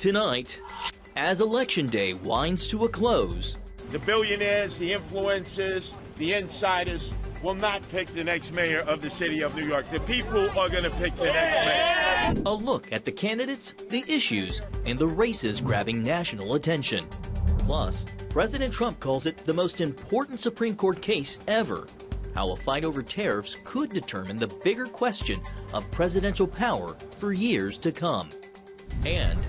Tonight, as Election Day winds to a close, the billionaires, the influencers, the insiders will not pick the next mayor of the city of New York. The people are going to pick the next mayor. a look at the candidates, the issues, and the races grabbing national attention. Plus, President Trump calls it the most important Supreme Court case ever. How a fight over tariffs could determine the bigger question of presidential power for years to come. And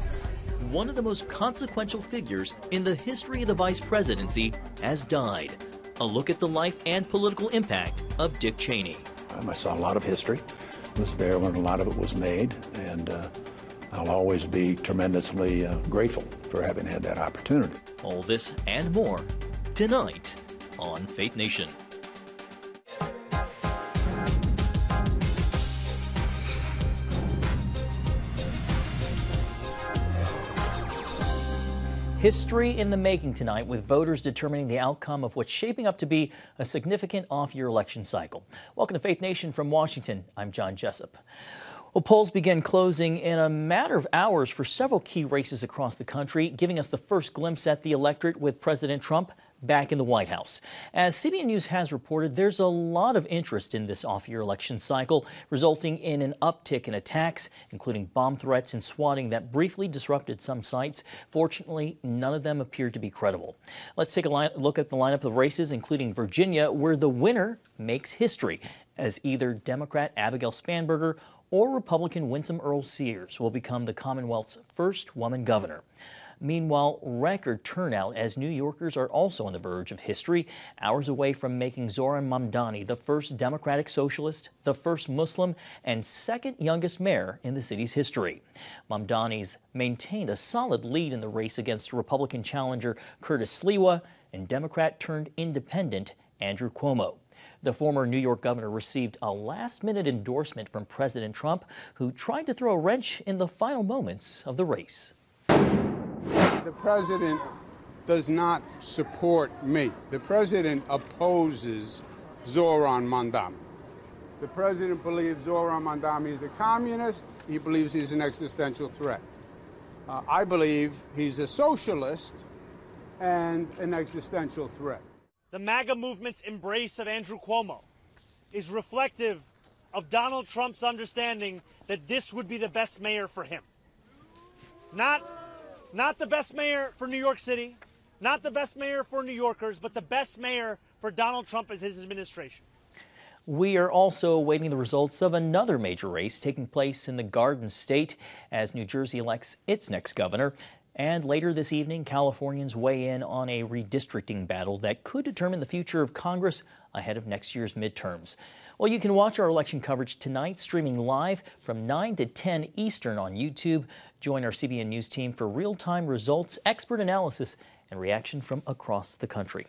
one of the most consequential figures in the history of the vice presidency has died. A look at the life and political impact of Dick Cheney. I saw a lot of history. I was there when a lot of it was made, and I'll always be tremendously grateful for having had that opportunity. All this and more tonight on Faith Nation. History in the making tonight, with voters determining the outcome of what's shaping up to be a significant off-year election cycle. Welcome to Faith Nation from Washington. I'm John Jessup. Well, polls began closing in a matter of hours for several key races across the country, giving us the first glimpse at the electorate with President Trump back in the White House. As CBN News has reported, there's a lot of interest in this off-year election cycle, resulting in an uptick in attacks, including bomb threats and swatting that briefly disrupted some sites. Fortunately, none of them appeared to be credible. Let's take a look at the lineup of races, including Virginia, where the winner makes history, as either Democrat Abigail Spanberger or Republican Winsome Earl Sears will become the Commonwealth's first woman governor. Meanwhile, record turnout as New Yorkers are also on the verge of history, hours away from making Zohran Mamdani the first Democratic Socialist, the first Muslim, and second youngest mayor in the city's history. Mamdani's maintained a solid lead in the race against Republican challenger Curtis Sliwa and Democrat-turned-independent Andrew Cuomo. The former New York governor received a last-minute endorsement from President Trump, who tried to throw a wrench in the final moments of the race. The president does not support me. The president opposes Zohran Mamdani. The president believes Zohran Mamdani is a communist. He believes he's an existential threat. I believe he's a socialist and an existential threat. The MAGA movement's embrace of Andrew Cuomo is reflective of Donald Trump's understanding that this would be the best mayor for him. Not the best mayor for New York City, not the best mayor for New Yorkers, but the best mayor for Donald Trump as his administration. We are also awaiting the results of another major race taking place in the Garden State as New Jersey elects its next governor. And later this evening, Californians weigh in on a redistricting battle that could determine the future of Congress ahead of next year's midterms. Well, you can watch our election coverage tonight, streaming live from 9 to 10 Eastern on YouTube. Join our CBN News team for real-time results, expert analysis, and reaction from across the country.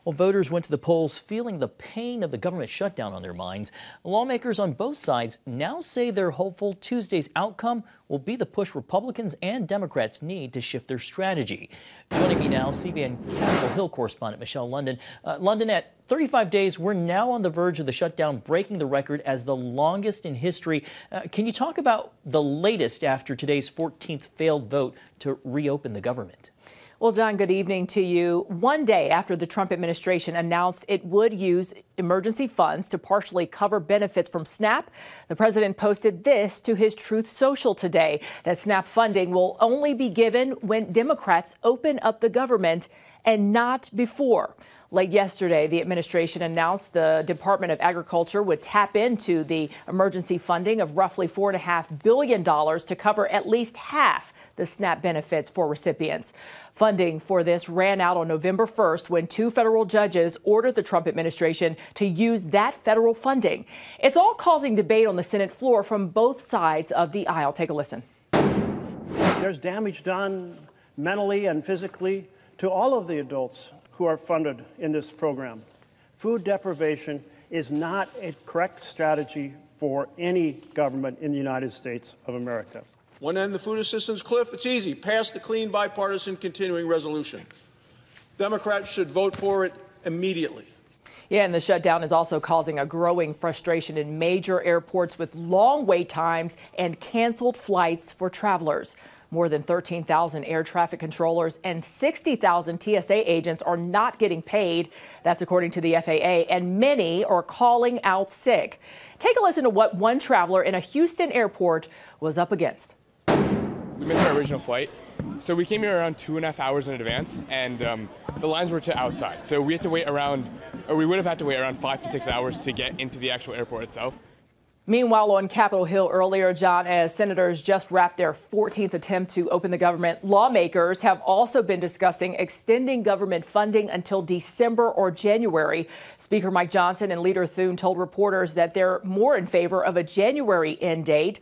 Well, voters went to the polls feeling the pain of the government shutdown on their minds. Lawmakers on both sides now say they're hopeful Tuesday's outcome will be the push Republicans and Democrats need to shift their strategy. Joining me now, CBN Capitol Hill correspondent Michelle London. London, at 35 days, we're now on the verge of the shutdown, breaking the record as the longest in history. Can you talk about the latest after today's 14th failed vote to reopen the government? Well, John, good evening to you. One day after the Trump administration announced it would use emergency funds to partially cover benefits from SNAP, the president posted this to his Truth Social today, that SNAP funding will only be given when Democrats open up the government and not before. Late yesterday, the administration announced the Department of Agriculture would tap into the emergency funding of roughly $4.5 billion to cover at least half the SNAP benefits for recipients. Funding for this ran out on November 1st when two federal judges ordered the Trump administration to use that federal funding. It's all causing debate on the Senate floor from both sides of the aisle. Take a listen. There's damage done mentally and physically to all of the adults who are funded in this program. Food deprivation is not a correct strategy for any government in the United States of America. Want to end the food assistance cliff? It's easy. Pass the clean bipartisan continuing resolution. Democrats should vote for it immediately. Yeah, and the shutdown is also causing a growing frustration in major airports with long wait times and canceled flights for travelers. More than 13,000 air traffic controllers and 60,000 TSA agents are not getting paid. That's according to the FAA, and many are calling out sick. Take a listen to what one traveler in a Houston airport was up against. We missed our original flight, so we came here around 2.5 hours in advance, and the lines were to outside. So we had to wait around, or we would have had to wait around 5 to 6 hours to get into the actual airport itself. Meanwhile, on Capitol Hill earlier, John, as senators just wrapped their 14th attempt to open the government, lawmakers have also been discussing extending government funding until December or January. Speaker Mike Johnson and Leader Thune told reporters that they're more in favor of a January end date.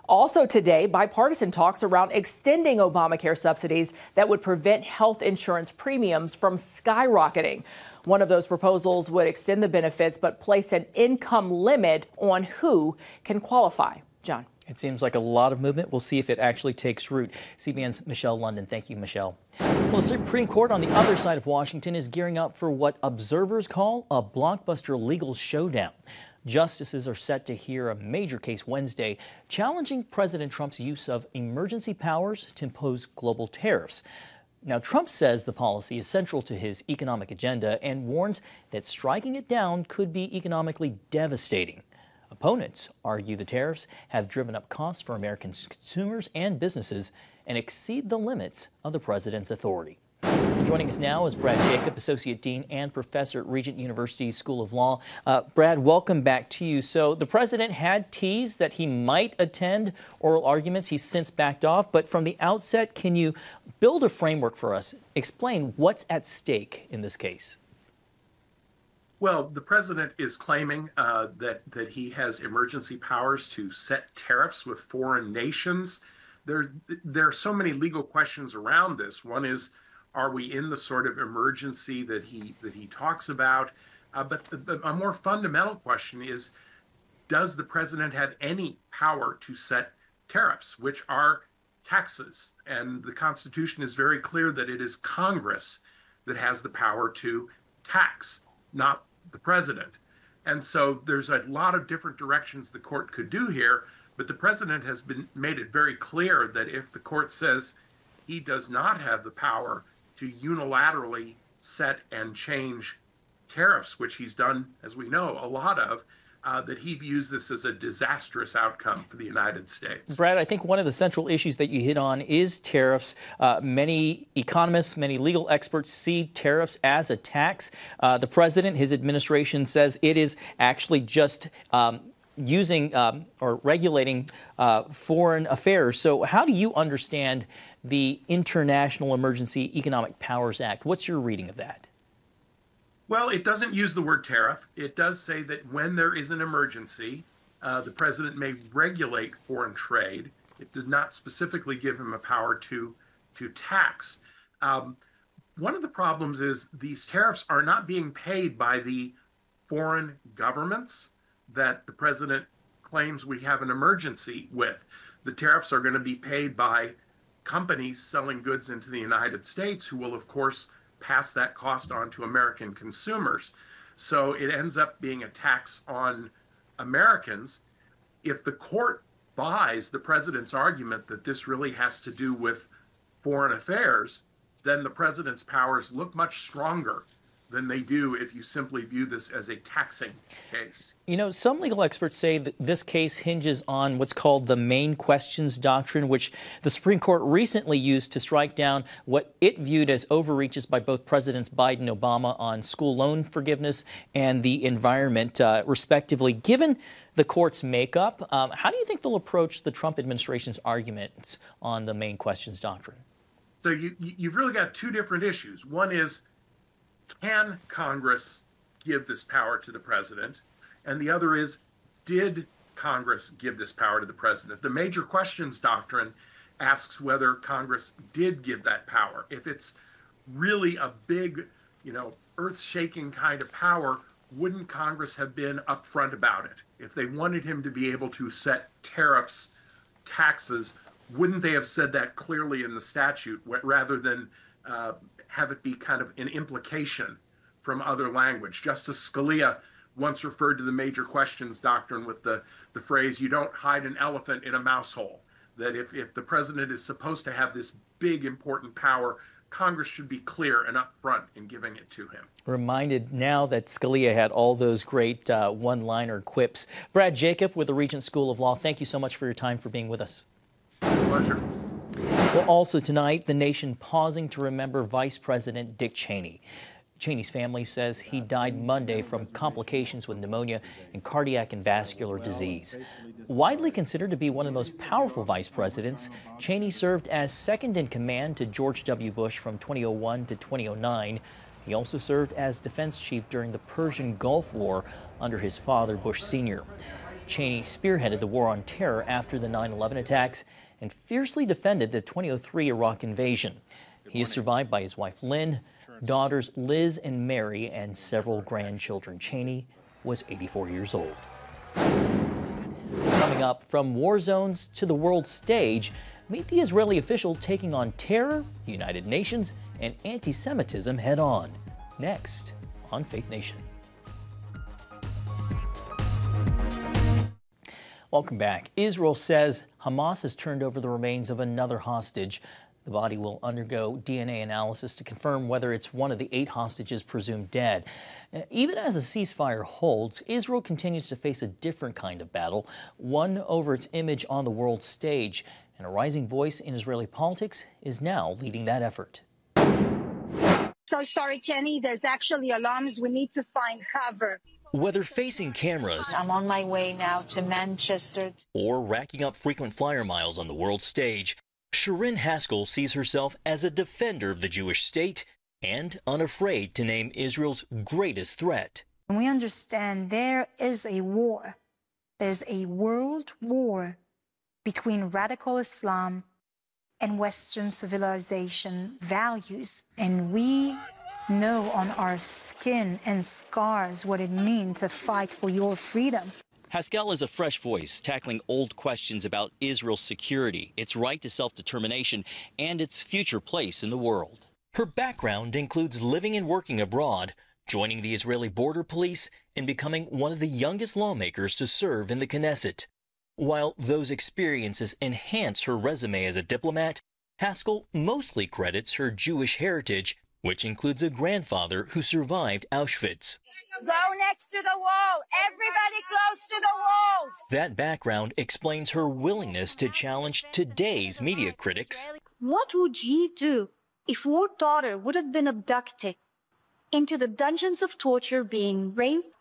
Also today, bipartisan talks around extending Obamacare subsidies that would prevent health insurance premiums from skyrocketing. One of those proposals would extend the benefits but place an income limit on who can qualify. John. It seems like a lot of movement. We'll see if it actually takes root. CBN's Michelle London. Thank you, Michelle. Well, the Supreme Court on the other side of Washington is gearing up for what observers call a blockbuster legal showdown. Justices are set to hear a major case Wednesday challenging President Trump's use of emergency powers to impose global tariffs. Now, Trump says the policy is central to his economic agenda and warns that striking it down could be economically devastating. Opponents argue the tariffs have driven up costs for American consumers and businesses and exceed the limits of the president's authority. Joining us now is Brad Jacob, Associate Dean and Professor at Regent University School of Law. Brad, welcome back to you. So the president had teased that he might attend oral arguments. He's since backed off. But from the outset, can you build a framework for us? Explain what's at stake in this case. Well, the president is claiming that he has emergency powers to set tariffs with foreign nations. There are so many legal questions around this. One is, are we in the sort of emergency that he talks about? But a more fundamental question is, does the president have any power to set tariffs, which are taxes? And the Constitution is very clear that it is Congress that has the power to tax, not the president. And so there's a lot of different directions the court could do here, but the president has made it very clear that if the court says he does not have the power to unilaterally set and change tariffs, which he's done, as we know, a lot of, that he views this as a disastrous outcome for the United States. Brad, I think one of the central issues that you hit on is tariffs. Many economists, many legal experts see tariffs as a tax. The president, his administration says it is actually just using or regulating foreign affairs. So how do you understand the International Emergency Economic Powers Act? What's your reading of that? Well, it doesn't use the word tariff. It does say that when there is an emergency, the president may regulate foreign trade. It did not specifically give him a power to tax. One of the problems is these tariffs are not being paid by the foreign governments that the president claims we have an emergency with. The tariffs are going to be paid by companies selling goods into the United States, who will, of course, pass that cost on to American consumers. So it ends up being a tax on Americans. If the court buys the president's argument that this really has to do with foreign affairs, then the president's powers look much stronger than they do if you simply view this as a taxing case. You know, some legal experts say that this case hinges on what's called the main questions doctrine, which the Supreme Court recently used to strike down what it viewed as overreaches by both Presidents Biden and Obama on school loan forgiveness and the environment, respectively. Given the court's makeup, how do you think they'll approach the Trump administration's arguments on the main questions doctrine? So you've really got two different issues. One is, can Congress give this power to the president? And the other is, did Congress give this power to the president? The major questions doctrine asks whether Congress did give that power. If it's really a big, earth-shaking kind of power, wouldn't Congress have been upfront about it? If they wanted him to be able to set tariffs, taxes, wouldn't they have said that clearly in the statute rather than have it be kind of an implication from other language? Justice Scalia once referred to the major questions doctrine with the phrase, you don't hide an elephant in a mouse hole. that if the president is supposed to have this big, important power, Congress should be clear and upfront in giving it to him. Reminded now that Scalia had all those great one-liner quips. Brad Jacob with the Regent School of Law, thank you so much for your time, for being with us. Pleasure. Well, also tonight, the nation pausing to remember Vice President Dick Cheney. Cheney's family says he died Monday from complications with pneumonia and cardiac and vascular disease. Widely considered to be one of the most powerful vice presidents, Cheney served as second in command to George W. Bush from 2001 to 2009. He also served as defense chief during the Persian Gulf War under his father, Bush Sr. Cheney spearheaded the war on terror after the 9/11 attacks and fiercely defended the 2003 Iraq invasion. He is survived by his wife, Lynn, daughters Liz and Mary, and several grandchildren. Cheney was 84 years old. Coming up, from war zones to the world stage, meet the Israeli official taking on terror, the United Nations, and anti-Semitism head on. Next on Faith Nation. Welcome back. Israel says Hamas has turned over the remains of another hostage. The body will undergo DNA analysis to confirm whether it's one of the 8 hostages presumed dead. Even as a ceasefire holds, Israel continues to face a different kind of battle, one over its image on the world stage. And a rising voice in Israeli politics is now leading that effort. So sorry, Kenny, there's actually alarms. We need to find cover. Whether facing cameras, I'm on my way now to Manchester, or racking up frequent flyer miles on the world stage, Sharon Haskell sees herself as a defender of the Jewish state and unafraid to name Israel's greatest threat. We understand there is a war. There's a world war between radical Islam and Western civilization values. And we know on our skin and scars what it means to fight for your freedom. Haskell is a fresh voice, tackling old questions about Israel's security, its right to self-determination, and its future place in the world. Her background includes living and working abroad, joining the Israeli border police, and becoming one of the youngest lawmakers to serve in the Knesset. While those experiences enhance her resume as a diplomat, Haskell mostly credits her Jewish heritage, which includes a grandfather who survived Auschwitz. Go next to the wall. Everybody close to the walls. That background explains her willingness to challenge today's media critics. What would you do if your daughter would have been abducted into the dungeons of torture, being raped,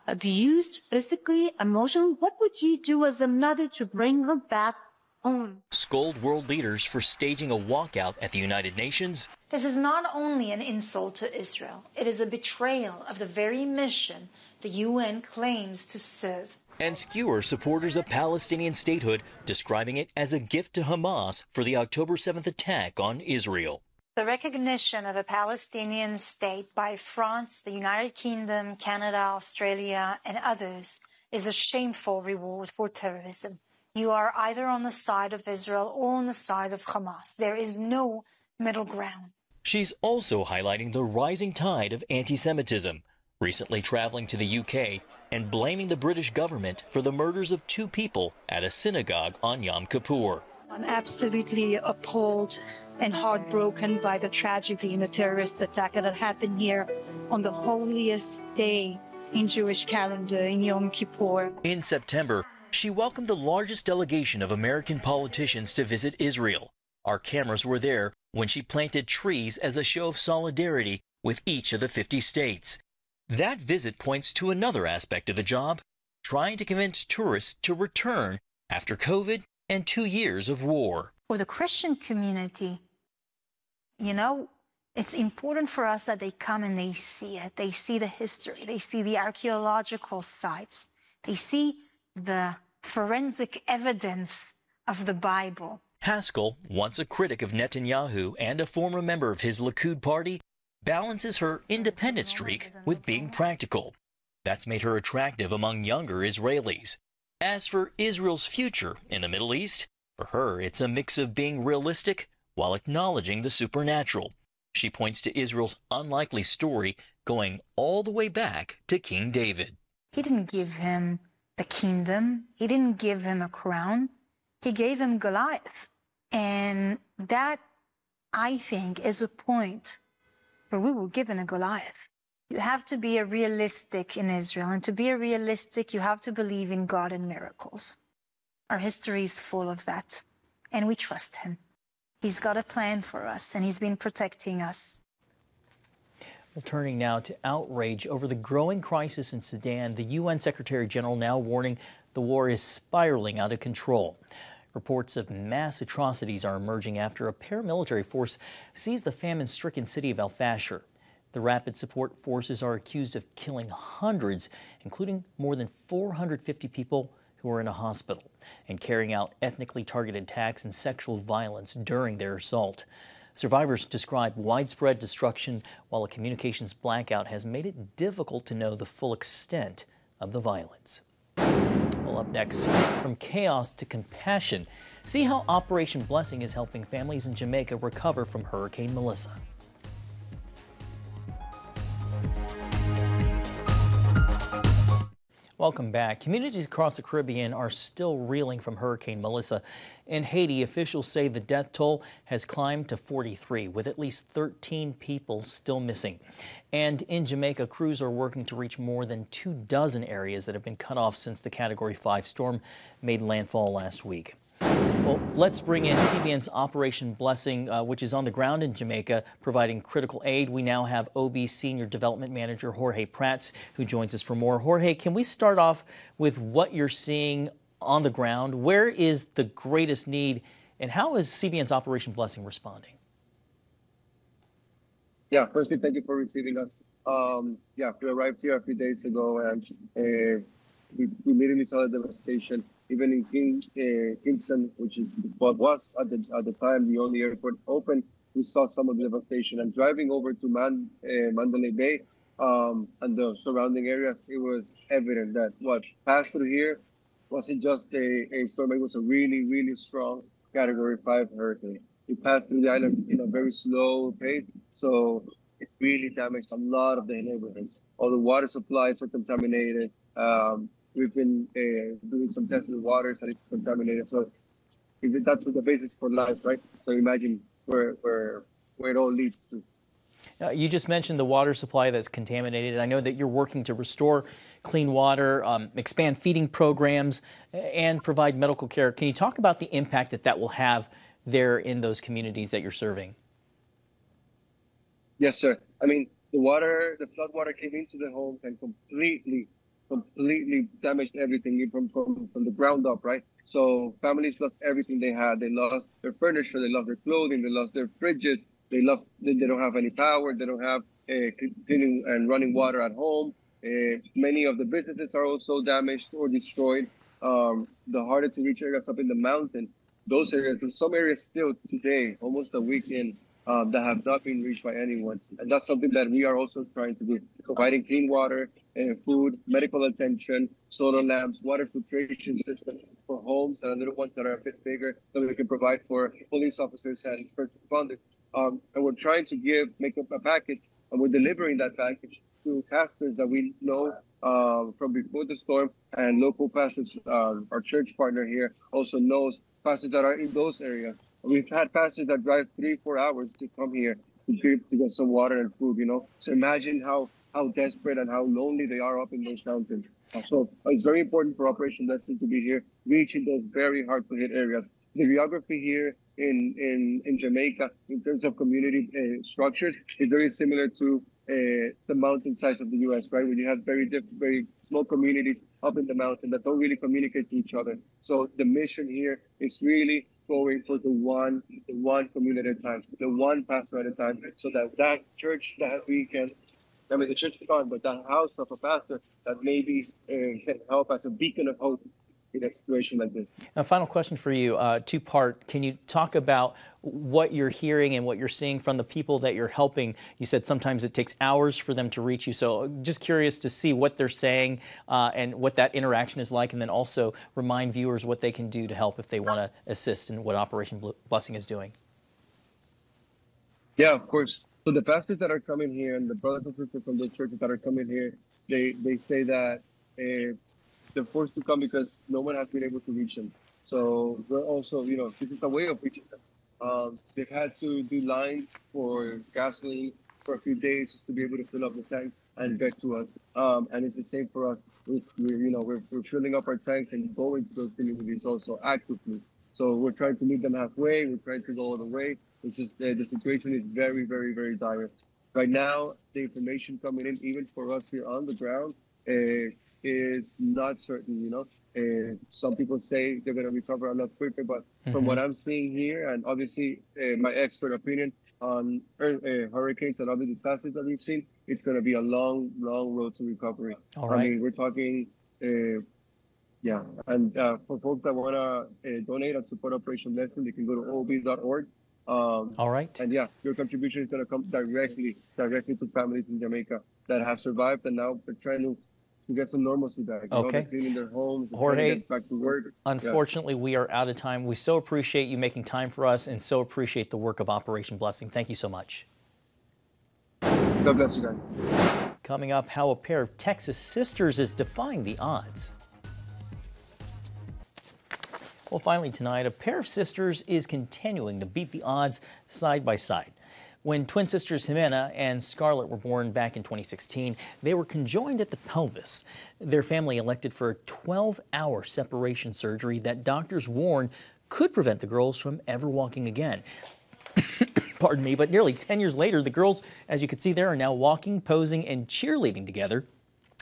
abused physically, emotionally? What would you do as a mother to bring her back home? Scold world leaders for staging a walkout at the United Nations. This is not only an insult to Israel, it is a betrayal of the very mission the UN claims to serve. And skewer supporters of Palestinian statehood, describing it as a gift to Hamas for the October 7th attack on Israel. The recognition of a Palestinian state by France, the United Kingdom, Canada, Australia, and others is a shameful reward for terrorism. You are either on the side of Israel or on the side of Hamas. There is no middle ground. She's also highlighting the rising tide of anti-Semitism, recently traveling to the UK and blaming the British government for the murders of 2 people at a synagogue on Yom Kippur. I'm absolutely appalled and heartbroken by the tragedy in the terrorist attack that happened here on the holiest day in Jewish calendar, in Yom Kippur. In September, she welcomed the largest delegation of American politicians to visit Israel. Our cameras were there when she planted trees as a show of solidarity with each of the 50 states. That visit points to another aspect of the job, trying to convince tourists to return after COVID and 2 years of war. For the Christian community, you know, it's important for us that they come and they see it. They see the history. They see the archaeological sites. They see the forensic evidence of the Bible. Haskell, once a critic of Netanyahu and a former member of his Likud party, balances her independent streak with being practical. That's made her attractive among younger Israelis. As for Israel's future in the Middle East, for her it's a mix of being realistic while acknowledging the supernatural. She points to Israel's unlikely story going all the way back to King David. He didn't give him the kingdom. He didn't give him a crown. He gave him Goliath. And that, I think, is a point where we were given a Goliath. You have to be a realistic in Israel. And to be a realistic, you have to believe in God and miracles. Our history is full of that. And we trust him. He's got a plan for us, and he's been protecting us. Well, turning now to outrage over the growing crisis in Sudan, the UN Secretary General now warning the war is spiraling out of control. Reports of mass atrocities are emerging after a paramilitary force seized the famine-stricken city of al-Fashir. The Rapid Support Forces are accused of killing hundreds, including more than 450 people who were in a hospital, and carrying out ethnically targeted attacks and sexual violence during their assault. Survivors describe widespread destruction, while a communications blackout has made it difficult to know the full extent of the violence. Well, up next, from chaos to compassion, see how Operation Blessing is helping families in Jamaica recover from Hurricane Melissa. Welcome back. Communities across the Caribbean are still reeling from Hurricane Melissa. In Haiti, officials say the death toll has climbed to 43, with at least 13 people still missing. And in Jamaica, crews are working to reach more than 24 areas that have been cut off since the Category 5 storm made landfall last week. Well, let's bring in CBN's Operation Blessing, which is on the ground in Jamaica, providing critical aid. We now have OB Senior Development Manager Jorge Prats, who joins us for more. Jorge, can we start off with what you're seeing on the ground? Where is the greatest need, and how is CBN's Operation Blessing responding? Yeah, firstly, thank you for receiving us. We arrived here a few days ago, and we immediately saw the devastation. Even in Kingston, which is what was at the time the only airport open, we saw some of the devastation. And driving over to Mandalay Bay and the surrounding areas, it was evident that what passed through here wasn't just a storm; it was a really, really strong Category 5 hurricane. It passed through the island in a very slow pace, so it really damaged a lot of the neighborhoods. All the water supplies are contaminated. We've been doing some tests with waters and it's contaminated. So that's the basis for life, right? So imagine where it all leads to. You just mentioned the water supply that's contaminated. I know that you're working to restore clean water, expand feeding programs, and provide medical care. Can you talk about the impact that will have there in those communities that you're serving? Yes, sir. I mean, the flood water came into the homes and completely damaged everything from the ground up, right? So families lost everything they had. They lost their furniture, they lost their clothing, they lost their fridges, they don't have any power, they don't have cleaning and running water at home. Many of the businesses are also damaged or destroyed. The harder to reach areas up in the mountain, those areas, there's some areas still today, almost a week in, that have not been reached by anyone. And that's something that we are also trying to do, providing clean water, food, medical attention, solar lamps, water filtration systems for homes and little ones that are a bit bigger that we can provide for police officers and first responders. And we're trying to make up a package, and we're delivering that package to pastors that we know from before the storm, and local pastors, our church partner here also knows pastors that are in those areas. We've had pastors that drive 3-4 hours to come here to get some water and food, So imagine how desperate and how lonely they are up in those mountains. So it's very important for Operation Blessing to be here, reaching those very hard to hit areas. The geography here in Jamaica, in terms of community structures, is very similar to the mountain sides of the U.S., right? Where you have very small communities up in the mountain that don't really communicate to each other. So the mission here is really going for the one community at a time, the one pastor at a time, so that church that we can, the church is gone, but that house of a pastor that maybe can help as a beacon of hope in a situation like this. A final question for you, two-part. Can you talk about what you're hearing and what you're seeing from the people that you're helping? You said sometimes it takes hours for them to reach you, so just curious to see what they're saying and what that interaction is like, and then also remind viewers what they can do to help if they want to assist in what Operation Blessing is doing. Yeah, of course. So the pastors that are coming here and the brothers and sisters from the churches that are coming here, they say that they're forced to come because no one has been able to reach them. So we're also, this is a way of reaching them. They've had to do lines for gasoline for a few days just to be able to fill up the tank and get to us. And it's the same for us. We're filling up our tanks and going to those communities also actively. So we're trying to meet them halfway. We're trying to go all the way. It's just the situation is very, very, very dire. Right now, the information coming in, even for us here on the ground, is not certain. Some people say they're going to recover a lot quicker, but from what I'm seeing here, and obviously my expert opinion on hurricanes and other disasters that we've seen, it's going to be a long, long road to recovery. All right. I mean, we're talking, yeah. And for folks that want to donate and support Operation Blessing, they can go to OB.org. All right. And yeah, your contribution is going to come directly to families in Jamaica that have survived, and now they're trying to get some normalcy back. Okay. They're cleaning their homes, Jorge, get back to work. Unfortunately, we are out of time. We so appreciate you making time for us and so appreciate the work of Operation Blessing. Thank you so much. God bless you guys. Coming up, how a pair of Texas sisters is defying the odds. Well, finally tonight, a pair of sisters is continuing to beat the odds side by side. When twin sisters Jimena and Scarlett were born back in 2016, they were conjoined at the pelvis. Their family elected for a 12-hour separation surgery that doctors warn could prevent the girls from ever walking again. Pardon me, but nearly 10 years later, the girls, as you can see there, are now walking, posing, and cheerleading together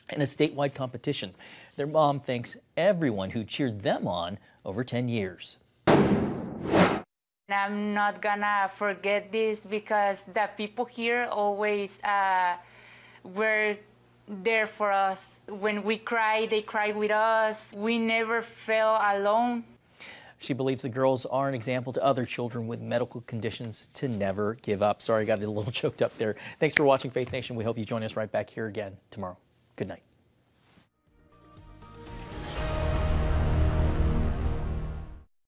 in a statewide competition. Their mom thanks everyone who cheered them on over 10 years. I'm not gonna forget this because the people here always were there for us. When we cry, they cry with us. We never felt alone. She believes the girls are an example to other children with medical conditions to never give up. Sorry, I got a little choked up there. Thanks for watching Faith Nation. We hope you join us right back here again tomorrow. Good night.